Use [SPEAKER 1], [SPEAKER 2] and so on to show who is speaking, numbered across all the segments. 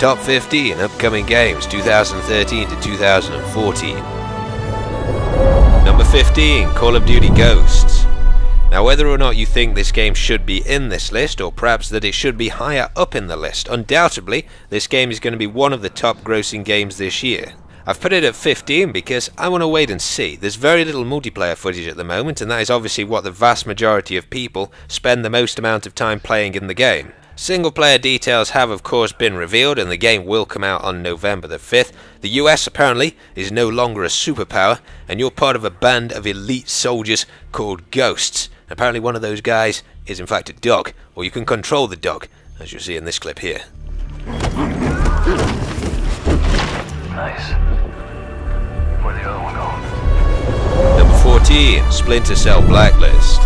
[SPEAKER 1] Top 15 upcoming games 2013 to 2014. Number 15, Call of Duty Ghosts. Now, whether or not you think this game should be in this list, or perhaps that it should be higher up in the list, undoubtedly this game is going to be one of the top grossing games this year. I've put it at 15 because I want to wait and see. There's very little multiplayer footage at the moment, and that is obviously what the vast majority of people spend the most amount of time playing in the game. Single player details have of course been revealed, and the game will come out on November the 5th. The US apparently is no longer a superpower, and you're part of a band of elite soldiers called Ghosts. Apparently one of those guys is in fact a dog, or you can control the dog, as you'll see in this clip here.
[SPEAKER 2] Nice. Where'd the other one go?
[SPEAKER 1] Number 14, Splinter Cell Blacklist.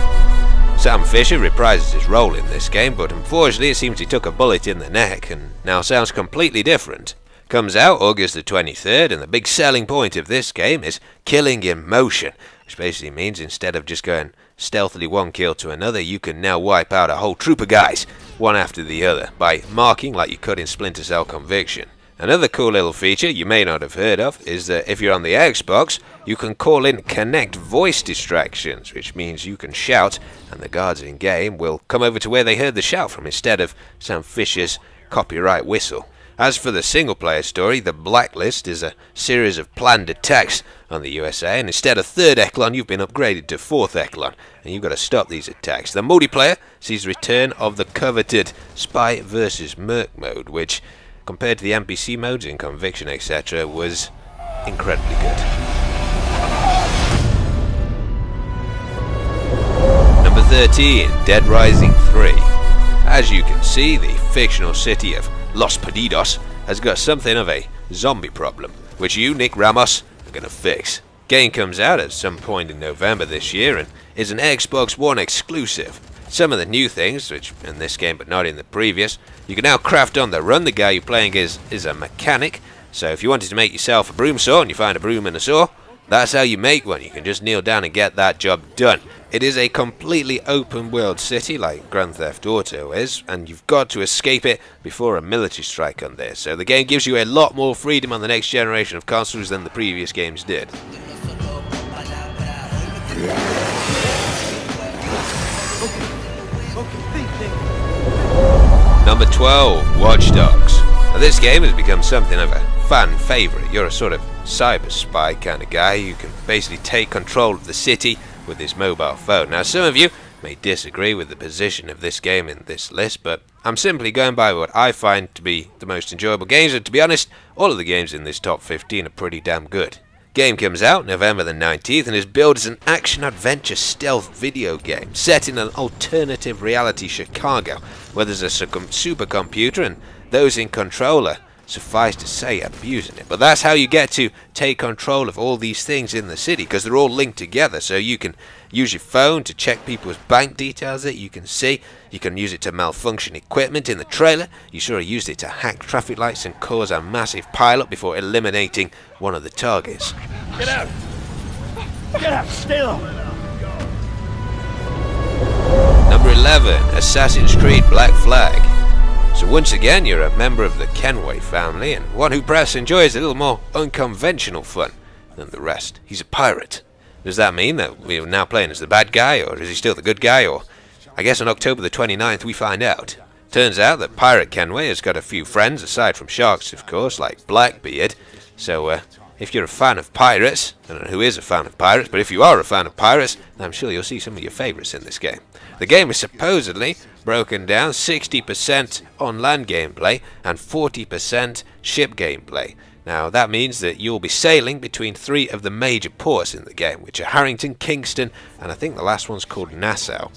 [SPEAKER 1] Sam Fisher reprises his role in this game, but unfortunately it seems he took a bullet in the neck and now sounds completely different. Comes out August the 23rd, and the big selling point of this game is killing in motion, which basically means instead of just going stealthily one kill to another, you can now wipe out a whole troop of guys, one after the other, by marking like you could in Splinter Cell Conviction. Another cool little feature you may not have heard of is that if you're on the Xbox, you can call in Connect voice distractions, which means you can shout and the guards in game will come over to where they heard the shout from instead of Sam Fisher's copyright whistle. As for the single player story, the Blacklist is a series of planned attacks on the USA, and instead of 3rd Echelon you've been upgraded to 4th Echelon, and you've got to stop these attacks. The multiplayer sees the return of the coveted Spy vs Merc mode, which compared to the NPC modes in Conviction etc. was incredibly good. Number 13, Dead Rising 3. As you can see, the fictional city of Los Perdidos has got something of a zombie problem, which you, Nick Ramos, are going to fix. Game comes out at some point in November this year and is an Xbox One exclusive. Some of the new things, which in this game but not in the previous, you can now craft on the run. The guy you're playing is a mechanic, so if you wanted to make yourself a broom saw and you find a broom and a saw, that's how you make one. You can just kneel down and get that job done. It is a completely open world city like Grand Theft Auto is, and you've got to escape it before a military strike on there. So the game gives you a lot more freedom on the next generation of consoles than the previous games did. Number 12, Watch Dogs. Now this game has become something of a fan favourite. You're a sort of cyber spy kind of guy who can basically take control of the city with his mobile phone. Now some of you may disagree with the position of this game in this list, but I'm simply going by what I find to be the most enjoyable games, and to be honest, all of the games in this top 15 are pretty damn good. Game comes out November the 19th and is billed as an action-adventure stealth video game set in an alternative reality Chicago, where there's a supercomputer and those in control are, suffice to say, abusing it. But that's how you get to take control of all these things in the city, because they're all linked together. So you can use your phone to check people's bank details that you can see. You can use it to malfunction equipment. In the trailer, you sort of used it to hack traffic lights and cause a massive pile-up before eliminating one of the targets.
[SPEAKER 2] Get out! Get out! Stay low!
[SPEAKER 1] Number 11, Assassin's Creed Black Flag. So once again, you're a member of the Kenway family, and one who perhaps enjoys a little more unconventional fun than the rest. He's a pirate. Does that mean that we're now playing as the bad guy, or is he still the good guy, or I guess on October the 29th we find out. Turns out that Pirate Kenway has got a few friends, aside from sharks of course, like Blackbeard. So if you're a fan of pirates, I don't know who is a fan of pirates, but if you are a fan of pirates, then I'm sure you'll see some of your favourites in this game. The game is supposedly broken down 60% on land gameplay and 40% ship gameplay. Now that means that you'll be sailing between 3 of the major ports in the game, which are Harrington, Kingston, and I think the last one's called Nassau.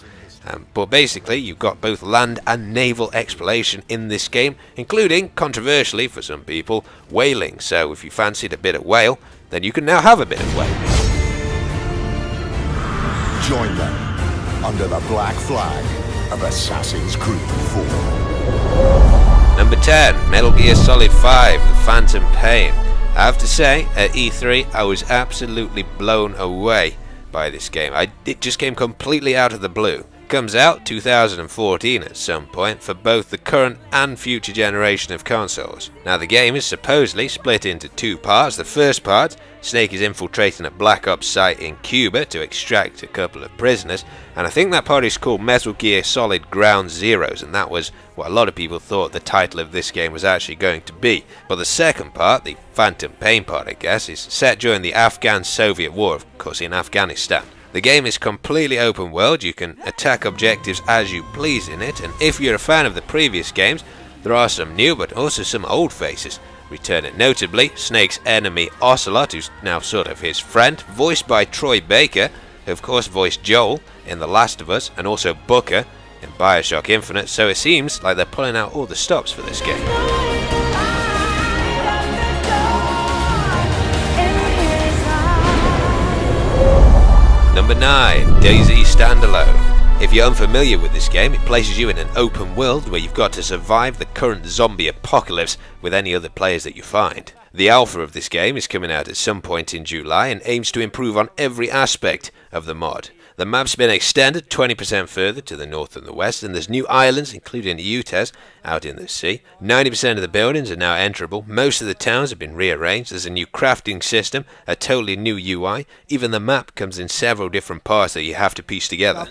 [SPEAKER 1] But basically you've got both land and naval exploration in this game, including, controversially for some people, whaling. So if you fancied a bit of whale, then you can now have a bit of whale.
[SPEAKER 3] Join them under the black flag of Assassin's Creed 4.
[SPEAKER 1] Number 10, Metal Gear Solid 5, The Phantom Pain. I have to say, at E3 I was absolutely blown away by this game. It just came completely out of the blue. Comes out 2014 at some point for both the current and future generation of consoles. Now the game is supposedly split into two parts. The first part, Snake is infiltrating a Black Ops site in Cuba to extract a couple of prisoners, and I think that part is called Metal Gear Solid Ground Zeroes, and that was what a lot of people thought the title of this game was actually going to be. But the second part, the Phantom Pain part I guess, is set during the Afghan-Soviet War, of course in Afghanistan. The game is completely open world, you can attack objectives as you please in it, and if you're a fan of the previous games, there are some new but also some old faces returning, notably Snake's enemy Ocelot, who's now sort of his friend, voiced by Troy Baker, who of course voiced Joel in The Last of Us, and also Booker in Bioshock Infinite, so it seems like they're pulling out all the stops for this game. Number 9, Daisy Standalone. If you're unfamiliar with this game, it places you in an open world where you've got to survive the current zombie apocalypse with any other players that you find. The alpha of this game is coming out at some point in July and aims to improve on every aspect of the mod. The map's been extended 20% further to the north and the west, and there's new islands, including Utes, out in the sea. 90% of the buildings are now enterable, most of the towns have been rearranged, there's a new crafting system, a totally new UI, even the map comes in several different parts that you have to piece together.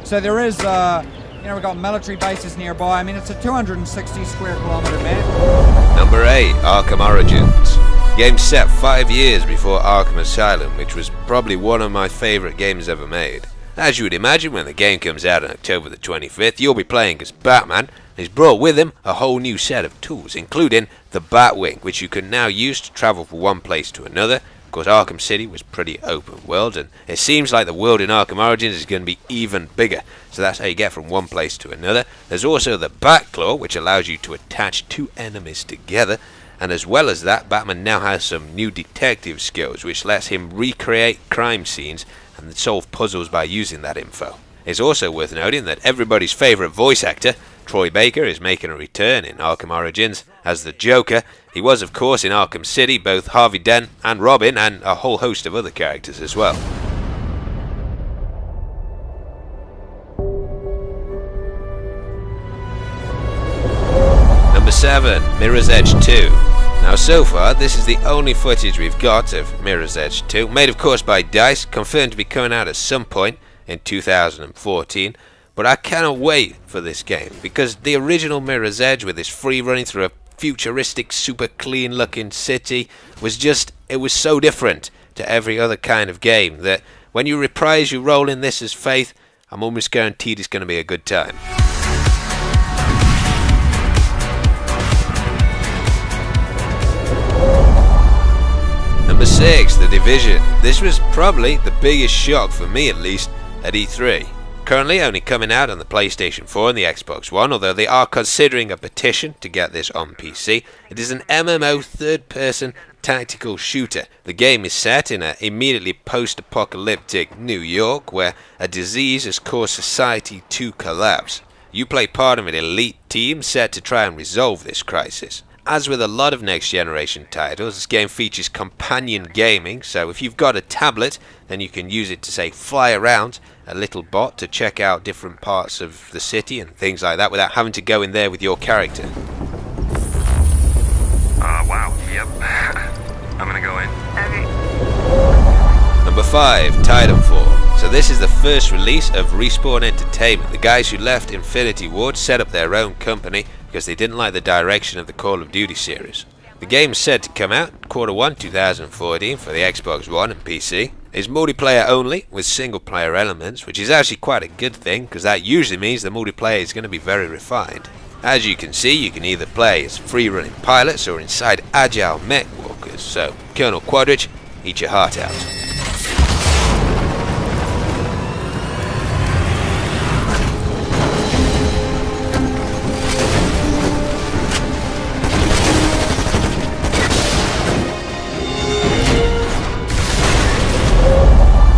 [SPEAKER 4] So there is, we've got military bases nearby. I mean, it's a 260 square kilometre map.
[SPEAKER 1] Number 8, Arkham Origins. Game set 5 years before Arkham Asylum, which was probably one of my favourite games ever made. As you would imagine, when the game comes out on October the 25th, you'll be playing as Batman, and he's brought with him a whole new set of tools, including the Batwing, which you can now use to travel from one place to another. Of course, Arkham City was pretty open world, and it seems like the world in Arkham Origins is going to be even bigger, so that's how you get from one place to another. There's also the Batclaw, which allows you to attach two enemies together. And as well as that, Batman now has some new detective skills, which lets him recreate crime scenes and solve puzzles by using that info. It's also worth noting that everybody's favourite voice actor, Troy Baker, is making a return in Arkham Origins as the Joker. He was, of course, in Arkham City, both Harvey Dent and Robin, and a whole host of other characters as well. Number 7, Mirror's Edge 2. Now so far, this is the only footage we've got of Mirror's Edge 2, made of course by DICE, confirmed to be coming out at some point in 2014, but I cannot wait for this game, because the original Mirror's Edge, with its free running through a futuristic, super clean looking city, it was so different to every other kind of game, that when you reprise your role in this as Faith, I'm almost guaranteed it's going to be a good time. Number 6, The Division. This was probably the biggest shock, for me at least, at E3. Currently only coming out on the PlayStation 4 and the Xbox One, although they are considering a petition to get this on PC. It is an MMO third-person tactical shooter. The game is set in an immediately post-apocalyptic New York, where a disease has caused society to collapse. You play part of an elite team set to try and resolve this crisis. As with a lot of next generation titles, this game features companion gaming, so if you've got a tablet, then you can use it to, say, fly around a little bot to check out different parts of the city and things like that without having to go in there with your character.
[SPEAKER 2] Wow, yep. I'm gonna go in.
[SPEAKER 1] Number 5, Titanfall. So this is the first release of Respawn Entertainment. The guys who left Infinity Ward set up their own company because they didn't like the direction of the Call of Duty series. The game is said to come out Q1 2014 for the Xbox One and PC. It's multiplayer only with single player elements, which is actually quite a good thing because that usually means the multiplayer is going to be very refined. As you can see, you can either play as free running pilots or inside agile mech walkers, so Colonel Quadrich, eat your heart out.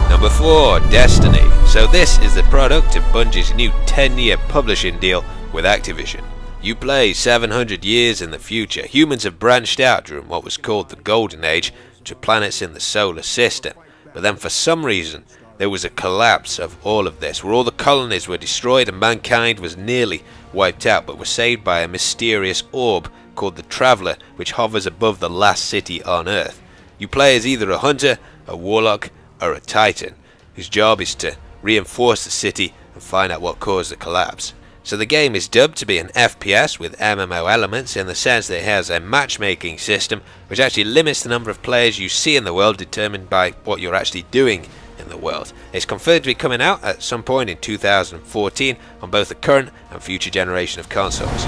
[SPEAKER 1] Number 4, Destiny. So this is the product of Bungie's new 10-year publishing deal with Activision. You play 700 years in the future. Humans have branched out during what was called the Golden Age to planets in the solar system. But then for some reason, there was a collapse of all of this, where all the colonies were destroyed and mankind was nearly wiped out, but was saved by a mysterious orb called the Traveller, which hovers above the last city on Earth. You play as either a hunter, a warlock, or a titan, whose job is to reinforce the city and find out what caused the collapse. So the game is dubbed to be an FPS with MMO elements, in the sense that it has a matchmaking system which actually limits the number of players you see in the world, determined by what you're actually doing in the world. It's confirmed to be coming out at some point in 2014 on both the current and future generation of consoles.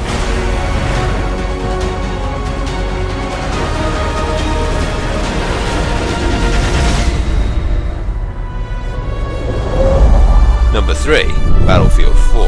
[SPEAKER 1] Number 3, Battlefield 4.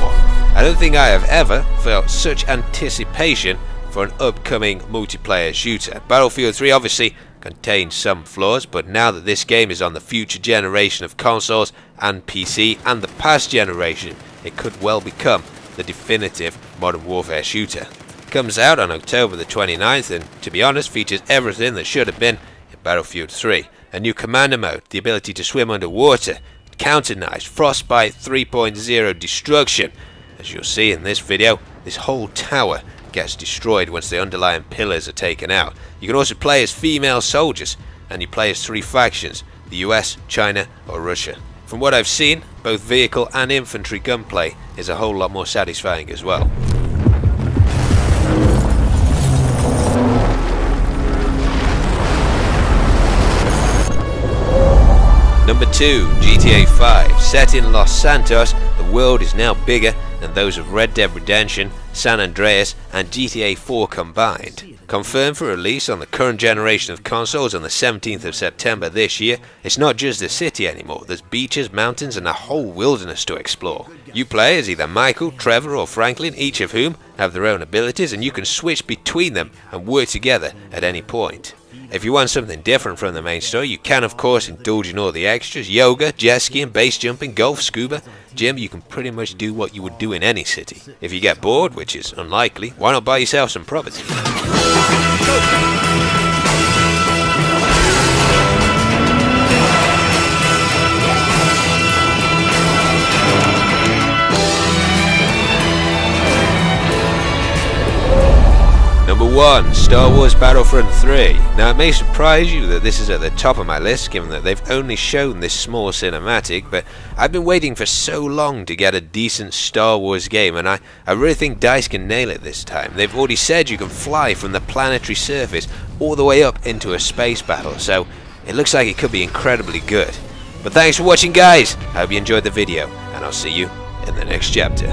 [SPEAKER 1] I don't think I have ever felt such anticipation for an upcoming multiplayer shooter. Battlefield 3 obviously contains some flaws, but now that this game is on the future generation of consoles and PC and the past generation, it could well become the definitive Modern Warfare shooter. It comes out on October the 29th and, to be honest, features everything that should have been in Battlefield 3. A new commander mode, the ability to swim underwater, counter knives, frostbite 3.0 destruction. As you'll see in this video, this whole tower gets destroyed once the underlying pillars are taken out. You can also play as female soldiers, and you play as 3 factions: the US, China or Russia. From what I've seen, both vehicle and infantry gunplay is a whole lot more satisfying as well. Number 2, GTA 5. Set in Los Santos, the world is now bigger than those of Red Dead Redemption, San Andreas and GTA 4 combined. Confirmed for release on the current generation of consoles on the 17th of September this year, it's not just the city anymore. There's beaches, mountains and a whole wilderness to explore. You play as either Michael, Trevor or Franklin, each of whom have their own abilities, and you can switch between them and work together at any point. If you want something different from the main story, you can of course indulge in all the extras: yoga, jet skiing, base jumping, golf, scuba, gym. You can pretty much do what you would do in any city. If you get bored, which is unlikely, why not buy yourself some property? Number 1, Star Wars Battlefront 3. Now it may surprise you that this is at the top of my list, given that they've only shown this small cinematic, but I've been waiting for so long to get a decent Star Wars game, and I really think DICE can nail it this time. They've already said you can fly from the planetary surface all the way up into a space battle, so it looks like it could be incredibly good. But thanks for watching guys, I hope you enjoyed the video, and I'll see you in the next chapter.